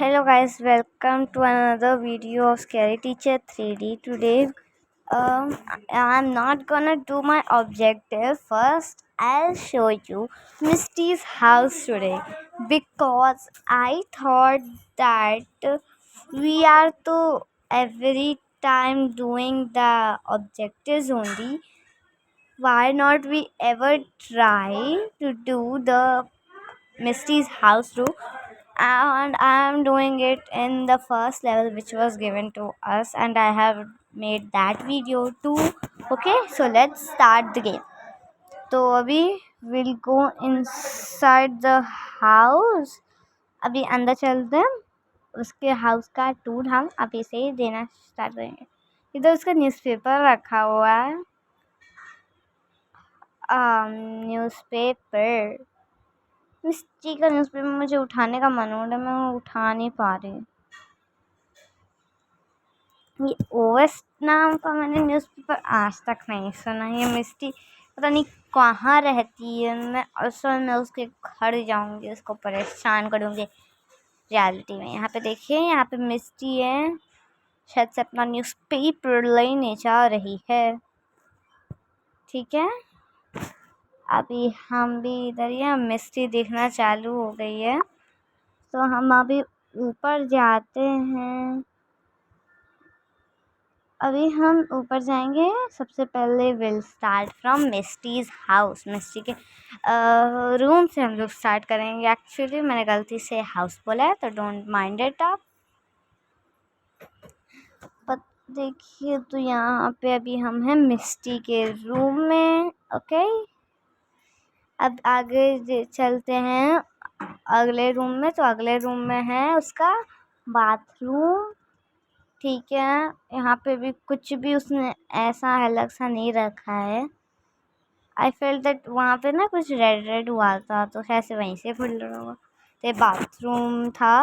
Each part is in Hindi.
Hello guys, welcome to another video of Scary Teacher 3D. Today I'm not gonna do my objective. First I'll show you Misty's house today because I thought that we are to every time doing the objectives only. Why not we ever try to do the Misty's house too? And I am doing it in the first level which was given to us, and I have made that video too. Okay, so let's start the game. तो अभी we'll go inside the house. अभी अंदर चलते हैं, उसके हाउस का टूर हम अभी से ही देना स्टार्ट करेंगे। इधर उसका न्यूज़पेपर रखा हुआ है, न्यूज़पेपर मिस्टी का न्यूज़पेपर मुझे उठाने का मन हो रहा है, मैं उठा नहीं पा रही। ये ओएस नाम का मैंने न्यूज़पेपर आज तक नहीं सुना। ये मिस्टी पता नहीं कहाँ रहती है। मैं असल में उसके घर जाऊंगी, उसको परेशान करूंगी रियलिटी में। यहाँ पे देखिए, यहाँ पे मिस्टी है, शायद से अपना न्यूज़पेपर लेने जा रही है। ठीक है, अभी हम भी इधर ही, मिस्टी दिखना चालू हो गई है, तो हम अभी ऊपर जाते हैं। अभी हम ऊपर जाएंगे। सबसे पहले विल स्टार्ट फ्रॉम मिस्टीज़ हाउस। मिस्टी के रूम से हम लोग स्टार्ट करेंगे। एक्चुअली मैंने गलती से हाउस बोला है, तो डोंट माइंड इट आप। देखिए, तो यहाँ पे अभी हम हैं मिस्टी के रूम में। ओके, अब आगे चलते हैं अगले रूम में। तो अगले रूम में है उसका बाथरूम। ठीक है, यहाँ पे भी कुछ भी उसने ऐसा अलग सा नहीं रखा है। आई फेल्ट दैट वहाँ पे ना कुछ रेड रेड हुआ था, तो ऐसे वहीं से खुल रहा होगा। तो बाथरूम था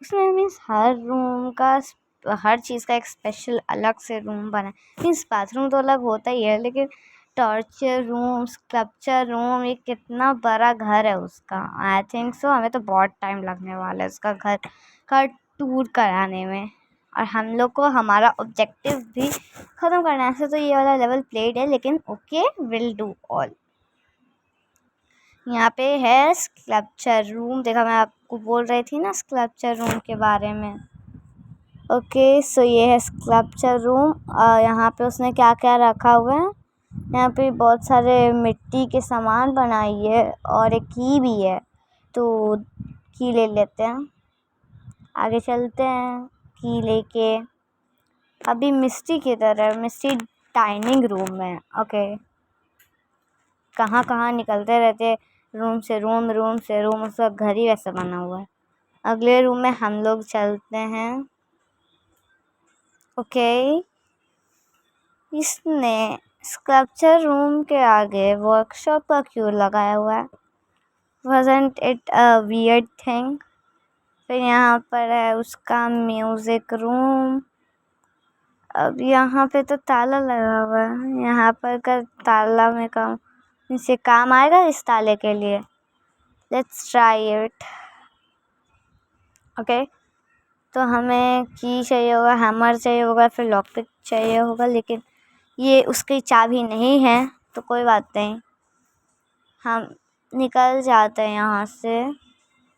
उसमें, मीन्स हर रूम का हर चीज़ का एक स्पेशल अलग से रूम बना। मीन्स बाथरूम तो अलग होता ही है, लेकिन टॉर्चर रूम, स्कल्पचर रूम, ये कितना बड़ा घर है उसका। आई थिंक सो हमें तो बहुत टाइम लगने वाला है उसका घर का टूर कराने में, और हम लोग को हमारा ऑब्जेक्टिव भी ख़त्म करना है। ऐसे तो ये वाला लेवल प्लेड है, लेकिन ओके, विल डू ऑल। यहाँ पे है स्कल्पचर रूम। देखा, मैं आपको बोल रही थी ना स्कल्पचर रूम के बारे में। ओके, सो ये है स्कल्पचर रूम। यहाँ पे उसने क्या क्या रखा हुआ है। यहाँ पे बहुत सारे मिट्टी के सामान बनाई है, और एक की भी है, तो की ले लेते हैं। आगे चलते हैं की लेके। अभी मिस्टी की तरह, मिस्टी डाइनिंग रूम में। ओके, कहाँ कहाँ निकलते रहते रूम से रूम, रूम से रूम, उसका घर ही वैसा बना हुआ है। अगले रूम में हम लोग चलते हैं। ओके, इसने स्कल्पचर रूम के आगे वर्कशॉप का क्यों लगाया हुआ है? Wasn't it a weird thing? फिर यहाँ पर है उसका म्यूज़िक रूम। अब यहाँ पे तो ताला लगा हुआ है। यहाँ पर का ताला में काम, इसे काम आएगा इस ताले के लिए। Let's try it. ओके, तो हमें की चाहिए होगा, हैमर चाहिए होगा, फिर लॉकपिक चाहिए होगा, लेकिन ये उसकी चाबी नहीं है, तो कोई बात नहीं, हम निकल जाते हैं यहाँ से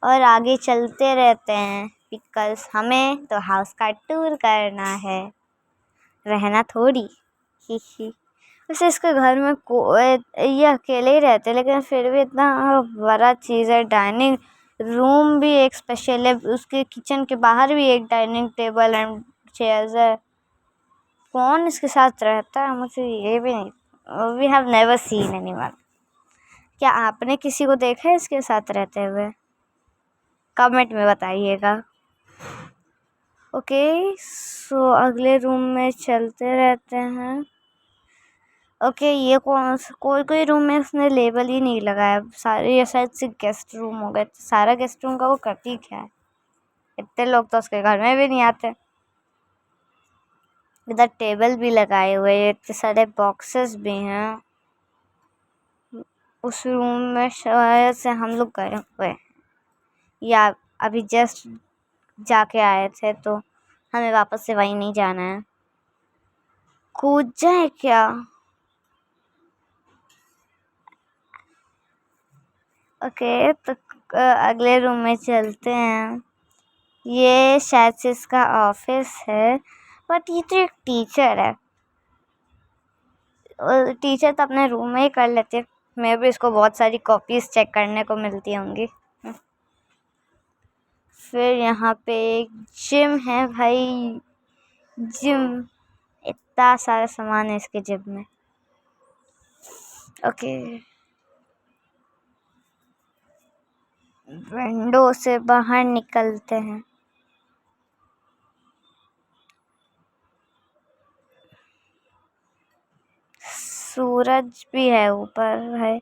और आगे चलते रहते हैं, बिकॉज़ हमें तो हाउस का टूर करना है, रहना थोड़ी। ही वैसे इसके घर में ये अकेले ही रहते, लेकिन फिर भी इतना बड़ा चीज़ है। डाइनिंग रूम भी एक स्पेशल है, उसके किचन के बाहर भी एक डाइनिंग टेबल एंड चेयर्स है। कौन इसके साथ रहता है, मुझे ये भी नहीं। We have never seen anyone. क्या आपने किसी को देखा है इसके साथ रहते हुए? कमेंट में बताइएगा। ओके, सो अगले रूम में चलते रहते हैं। ओके, ये कोई रूम में उसने लेबल ही नहीं लगाया। सारे ये शायद से गेस्ट रूम हो गए। सारा गेस्ट रूम का वो करती क्या है? इतने लोग तो उसके घर में भी नहीं आते। इधर टेबल भी लगाए हुए हैं, इतने सारे बॉक्सेस भी हैं। उस रूम में शायद से हम लोग गए हुए, या अभी जस्ट जाके आए थे, तो हमें वापस से वहीं नहीं जाना है। कूद जाए क्या? ओके, तो अगले रूम में चलते हैं। ये शायद से इसका ऑफिस है, बट ये तो एक टीचर है। टीचर तो अपने रूम में ही कर लेते। मैं भी इसको बहुत सारी कॉपीज चेक करने को मिलती होंगी। फिर यहाँ पे एक जिम है भाई, जिम। इतना सारा सामान है इसके जिम में। ओके, विंडो से बाहर निकलते हैं। सूरज भी है ऊपर है,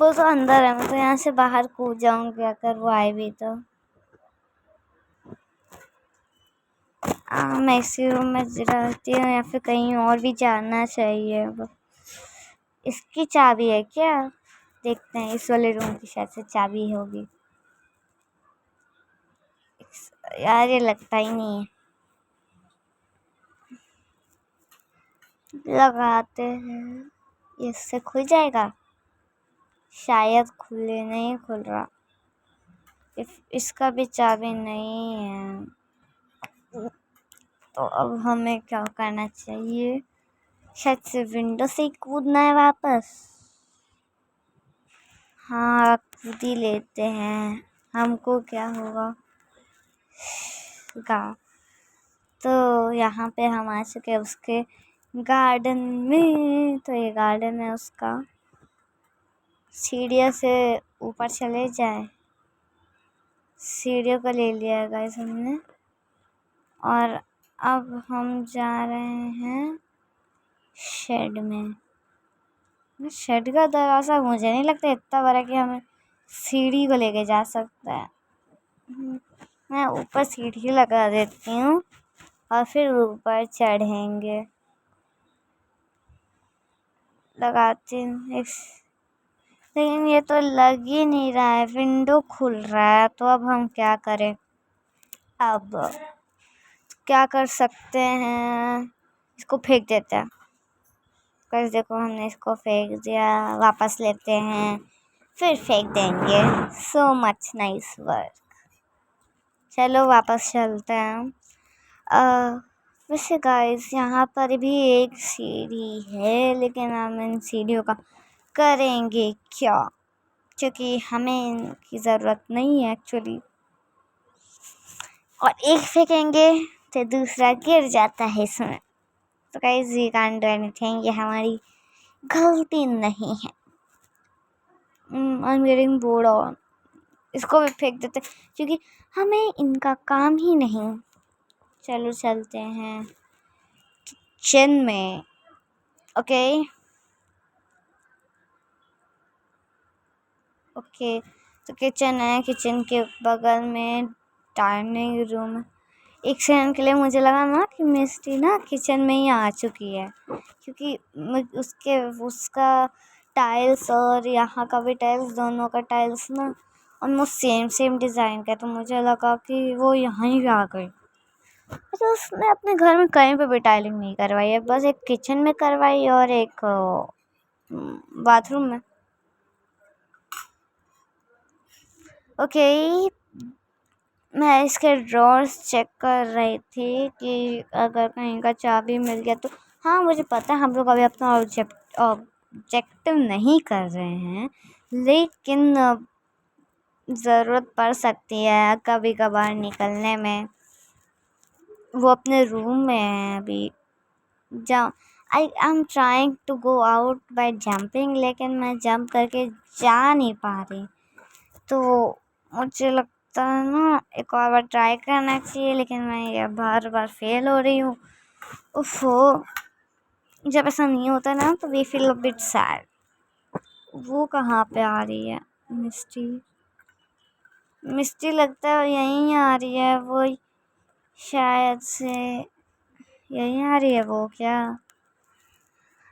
वो तो अंदर है। मैं तो यहाँ से बाहर कूद जाऊंगी अगर वो आए भी तो। मैं इसी रूम में रहती हूँ या फिर कहीं और भी जाना चाहिए? इसकी चाबी है क्या? देखते हैं, इस वाले रूम की शायद से चाबी होगी। यार ये लगता ही नहीं है। लगाते हैं, इससे खुल जाएगा शायद। खुले नहीं, खुल रहा। इसका भी चाबी नहीं है, तो अब हमें क्या करना चाहिए? शायद से विंडो से ही कूदना है वापस। हाँ, कूद ही लेते हैं, हमको क्या होगा। तो यहाँ पे हम आ चुके हैं उसके गार्डन में। तो ये गार्डन है उसका। सीढ़ियों से ऊपर चले जाए। सीढ़ियों को ले लिया है गाइस हमने, और अब हम जा रहे हैं शेड में। शेड का दरवाज़ा मुझे नहीं लगता इतना बड़ा कि हमें सीढ़ी को लेके जा सकता है। मैं ऊपर सीढ़ी लगा देती हूँ और फिर ऊपर चढ़ेंगे। लगाती हूँ, लेकिन ये तो लग ही नहीं रहा है। विंडो खुल रहा है, तो अब हम क्या करें? अब क्या कर सकते हैं? इसको फेंक देते हैं। कर देखो, हमने इसको फेंक दिया। वापस लेते हैं, फिर फेंक देंगे। So much nice work. चलो वापस चलते हैं। वैसे गाइस यहाँ पर भी एक सीढ़ी है, लेकिन हम इन सीढ़ियों का करेंगे क्या? क्योंकि हमें इनकी ज़रूरत नहीं है एक्चुअली। और एक फेंकेंगे तो दूसरा गिर जाता है इसमें। तो guys we can't do anything, ये हमारी गलती नहीं है। I am getting bored on. इसको भी फेंक देते क्योंकि हमें इनका काम ही नहीं। चलो चलते हैं किचन में। ओके ओके, तो किचन है। किचन के बगल में डाइनिंग रूम। एक सेकंड के लिए मुझे लगा ना कि मिस्टी ना किचन में ही आ चुकी है, क्योंकि उसका टाइल्स और यहाँ का भी टाइल्स, दोनों का टाइल्स ना ऑलमोस्ट सेम डिज़ाइन का है। तो मुझे लगा कि वो यहाँ ही आ गई। तो उसने अपने घर में कहीं पे भी टाइलिंग नहीं करवाई है, बस एक किचन में करवाई और एक बाथरूम में। ओके, मैं इसके ड्रॉर्स चेक कर रही थी कि अगर कहीं का चाबी मिल गया तो। हाँ, मुझे पता है हम लोग अभी अपना ऑब्जेक्टिव नहीं कर रहे हैं, लेकिन ज़रूरत पड़ सकती है कभी कभार निकलने में। वो अपने रूम में है अभी। I am trying to go out by jumping, लेकिन मैं जंप करके जा नहीं पा रही। तो मुझे लगता है ना एक और बार ट्राई करना चाहिए, लेकिन मैं ये बार बार फेल हो रही हूँ। उफ़ो, जब ऐसा नहीं होता ना तो we feel a bit sad. वो कहाँ पे आ रही है? मिस्टी लगता है यहीं आ रही है वो, शायद से यहीं आ रही है वो क्या?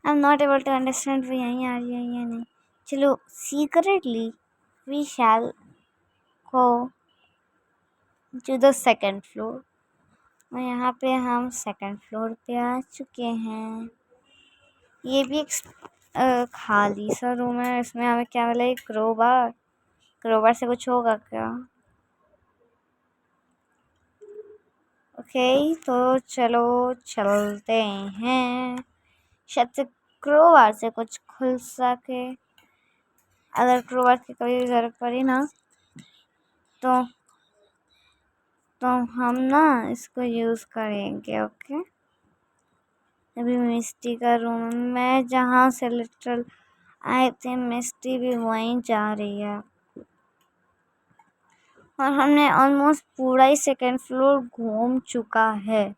I am not able to understand वो यहीं आ रही है या नहीं। चलो secretly we shall go to the second floor. और यहाँ पे हम सेकंड फ्लोर पे आ चुके हैं। ये भी एक खाली सा रूम है। इसमें हमें क्या मिला? एक क्रोबार। क्रोबार से कुछ होगा क्या? ओके, तो चलो चलते हैं। शायद से क्रोबार से कुछ खुल सके। अगर क्रोबार की कभी ज़रूरत पड़ी ना तो हम ना इसको यूज़ करेंगे। ओके, अभी मिस्टी का रूम मैं जहाँ से लिटरल आए थे, मिस्टी भी वहीं जा रही है। और हमने ऑलमोस्ट पूरा ही सेकंड फ्लोर घूम चुका है।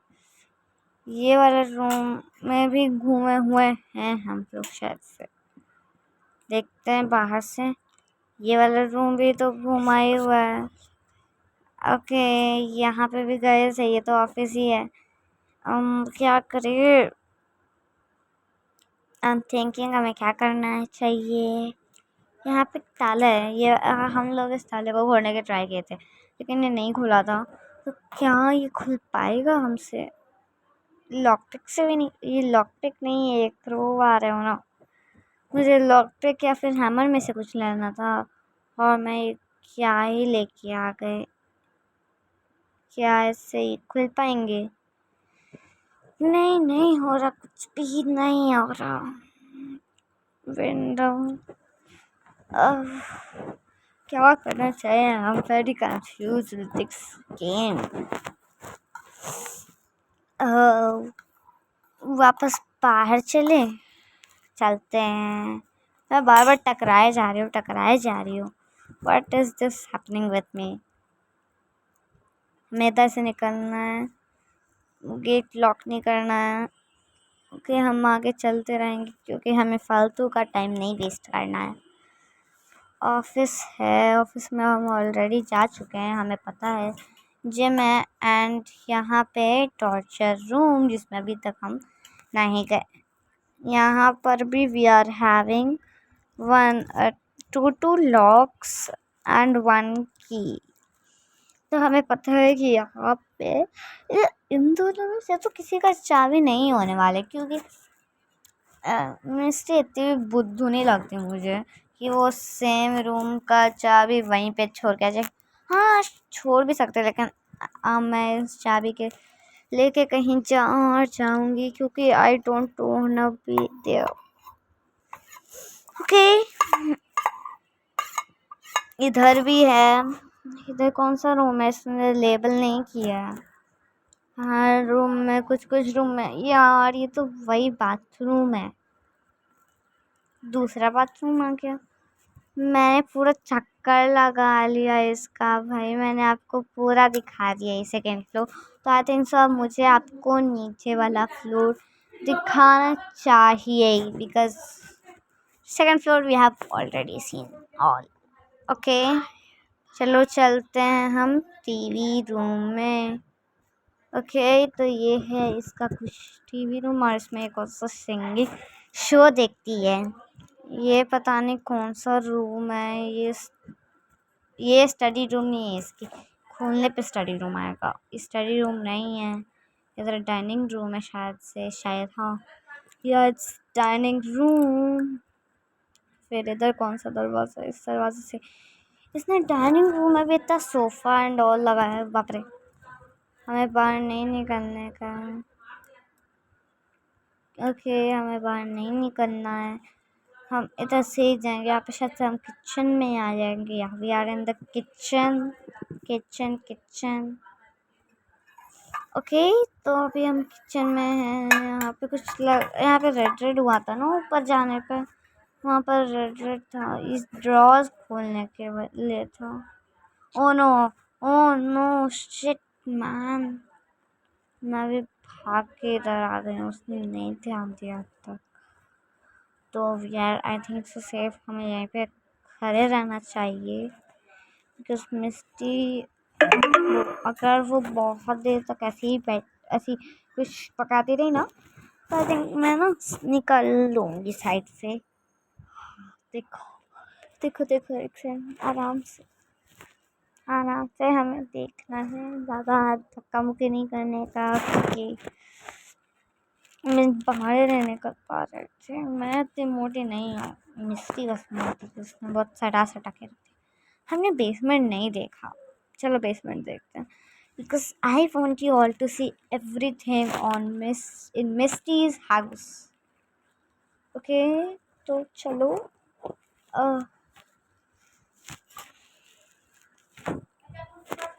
ये वाला रूम में भी घूमे हुए हैं हम लोग शायद से। देखते हैं बाहर से। ये वाला रूम भी तो घुमा ही हुआ है। ओके, यहाँ पे भी गए थे। ये तो ऑफिस ही है। क्या करें? आई एम थिंकिंग हमें क्या करना चाहिए। यहाँ पे ताला है। ये हम लोग इस ताले को खोलने के ट्राई किए थे, लेकिन ये नहीं खुला था। तो क्या ये खुल पाएगा हमसे? लॉकपिक से भी नहीं। ये लॉकपिक नहीं है, ये क्रो आ रहे हो ना। मुझे लॉकपिक या फिर हैमर में से कुछ लेना था, और मैं क्या ही लेके आ गए। क्या इससे ये खुल पाएंगे? नहीं, नहीं हो रहा, कुछ भी नहीं हो रहा। विंडो क्या करना चाहिए? I am very confuse with this game. वापस बाहर चलते हैं। मैं बार बार टकराए जा रही हूँ। What is this happening with me? हमें इधर से निकलना है। गेट लॉक नहीं करना है। ओके, हम आगे चलते रहेंगे क्योंकि हमें फालतू का टाइम नहीं वेस्ट करना है। ऑफिस है, ऑफिस में हम ऑलरेडी जा चुके हैं, हमें पता है। जिम है, एंड यहाँ पे टॉर्चर रूम जिसमें अभी तक हम नहीं गए। यहाँ पर भी we are having 2 locks and 1 key. तो हमें पता है कि यहाँ पे इन दोनों में से तो किसी का चाबी नहीं होने वाले, क्योंकि मिस्टी इतनी बुद्धू नहीं लगती मुझे कि वो सेम रूम का चाबी वहीं पे छोड़ के जाए। हाँ, छोड़ भी सकते, लेकिन मैं इस चाबी के लेके कहीं और जाऊंगी, क्योंकि I don't want be there. Okay, इधर भी है। इधर कौन सा रूम है? इसने लेबल नहीं किया। हाँ, रूम में कुछ रूम में यार, ये तो वही बाथरूम है। दूसरा बाथरूम आ गया। मैंने पूरा चक्कर लगा लिया इसका भाई। मैंने आपको पूरा दिखा दिया ये सेकेंड फ्लोर। तो आई थिंक सो अब मुझे आपको नीचे वाला फ्लोर दिखाना चाहिए, because second floor we have already seen all. Okay, चलो चलते हैं हम टीवी रूम में। ओके, तो ये है इसका कुछ टीवी रूम, और इसमें एक और सिंगिंग शो देखती है। ये पता नहीं कौन सा रूम है। ये स्टडी रूम नहीं है। इसकी खोलने पे स्टडी रूम आएगा। स्टडी रूम नहीं है, इधर डाइनिंग रूम है शायद हाँ, या डाइनिंग रूम। फिर इधर कौन सा दरवाज़ा? इस दरवाजे से। इसने डाइनिंग रूम में भी इतना सोफ़ा एंड ऑल लगा है, बाप रे। हमें बाहर नहीं निकलने का है। ओके, हमें बाहर नहीं निकलना है। हम इधर से ही जाएंगे। यहाँ पे शायद से हम किचन में आ जाएंगे। यहाँ we are in the kitchen. Okay, तो अभी हम किचन में हैं। यहाँ पे यहाँ पे रेड हुआ था ना ऊपर जाने पे। वहाँ पर रेड था। इस ड्रॉज खोलने के लिए था। Oh no shit man. मैं भी भाग के इधर आ गई हूँ, उसने नहीं ध्यान दिया तक। तो यार आई थिंक सो सेफ हमें यहीं पे खड़े रहना चाहिए, बिकॉज मिस्टी अगर वो बहुत देर तक ऐसी कुछ पकाती रही ना, तो आई थिंक मैं ना निकल लूँगी साइड से। देखो एक सेकंड, आराम से हमें देखना है। ज़्यादा धक्का मुक्की नहीं करने का, क्योंकि मैं बाहर रहने कर पा रहे थे। मैं इतनी मोटी नहीं हूँ, मिस्टी बस मोटी थी, उसने बहुत सटा सटा के रखी। हमने बेसमेंट नहीं देखा, चलो बेसमेंट देखते हैं, because I want you all to see everything on Misty's house. Okay, तो चलो।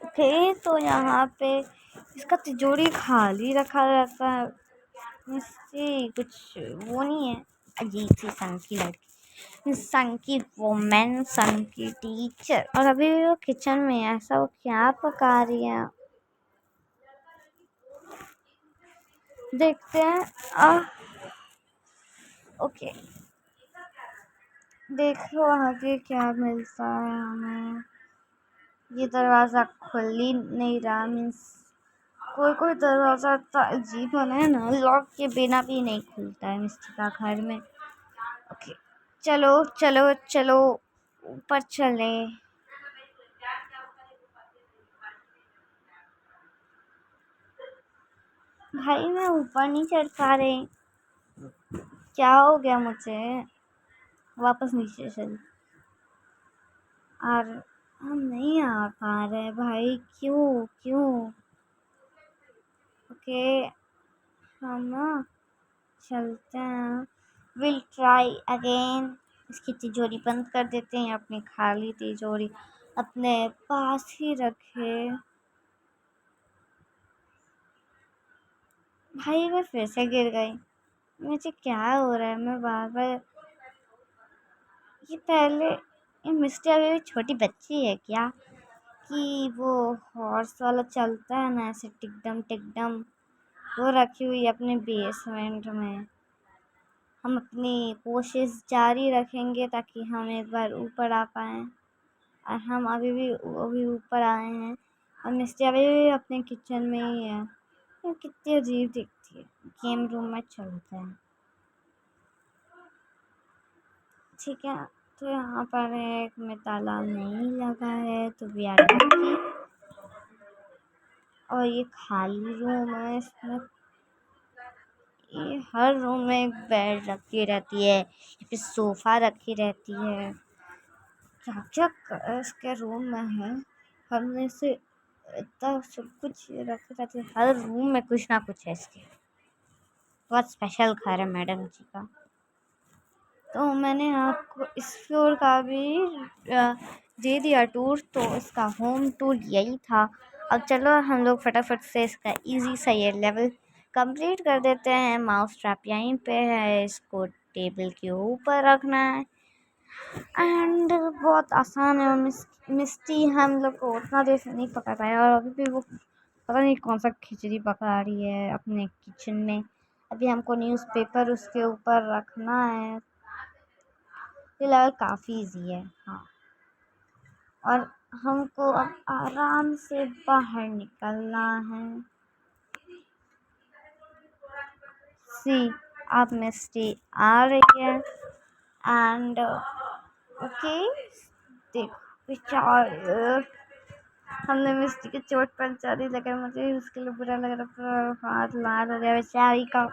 ओके, तो यहाँ पे इसका तिजोरी खाली रखा रहता है, इससे कुछ वो नहीं है। अजीब सी सन की लड़की, सन की वोमेन, सन की टीचर, और अभी भी वो किचन में है। ऐसा वो क्या पका रही है, देखते हैं। ओके, देखो आगे क्या मिलता है हमें। ये दरवाज़ा खुल ही नहीं रहा, मीन्स कोई दरवाज़ा इतना अजीब बना है ना, लॉक के बिना भी नहीं खुलता है मिस्टर का घर में। ओके, चलो चलो चलो ऊपर चले। भाई मैं ऊपर नहीं चढ़ पा रही, क्या हो गया मुझे, वापस नीचे चल। और हम नहीं आ पा रहे भाई, क्यों क्यों। ओके, हम ना चलते हैं, विल ट्राई अगेन। इसकी तिजोरी बंद कर देते हैं, अपनी खाली तिजोरी अपने पास ही रखे। भाई मैं फिर से गिर गई, मुझे क्या हो रहा है, मैं बार बार। ये पहले ये मिस्टी अभी भी छोटी बच्ची है क्या, कि वो हॉर्स वाला चलता है ना ऐसे टिकडम टिकडम, वो रखी हुई है अपने बेसमेंट में। हम अपनी कोशिश जारी रखेंगे ताकि हम एक बार ऊपर आ पाएँ, और हम अभी ऊपर आए हैं, और मिस्टी अभी भी अपने किचन में ही है। ये कितनी अजीब दिखती है। गेम रूम में चलते हैं, ठीक है। तो यहाँ पर एक में ताला नहीं लगा है, तो वी आर लकी। और ये खाली रूम है, इसमें ये हर रूम में एक बेड रखी रहती है, फिर सोफ़ा रखी रहती है। क्या क्या इसके रूम में है, हमने से इतना सब कुछ रखी रहती है। हर रूम में कुछ ना कुछ है इसके। बहुत स्पेशल घर है मैडम जी का। तो मैंने आपको इस फ्लोर का भी दे दिया टूर, तो इसका होम टूर यही था। अब चलो हम लोग फटाफट से इसका इजी सा ये लेवल कंप्लीट कर देते हैं। माउस ट्रैप यहीं पे है, इसको टेबल के ऊपर रखना है, एंड बहुत आसान है। मिस्टी हम लोग को उतना देर से नहीं पका पाया, और अभी भी वो पता नहीं कौन सा खिचड़ी पका रही है अपने किचन में। अभी हमको न्यूज़पेपर उसके ऊपर रखना है। ये लेवल काफ़ी इजी है, हाँ। और हमको अब आराम से बाहर निकलना है। सी, अब मिस्टी आ रही है, एंड ओके, देखो बेचार, हमने मिस्टी की चोट पहुंचा दी, लेकिन मुझे उसके लिए बुरा लग रहा, पूरा हाथ लाल हो गया बेचारी का।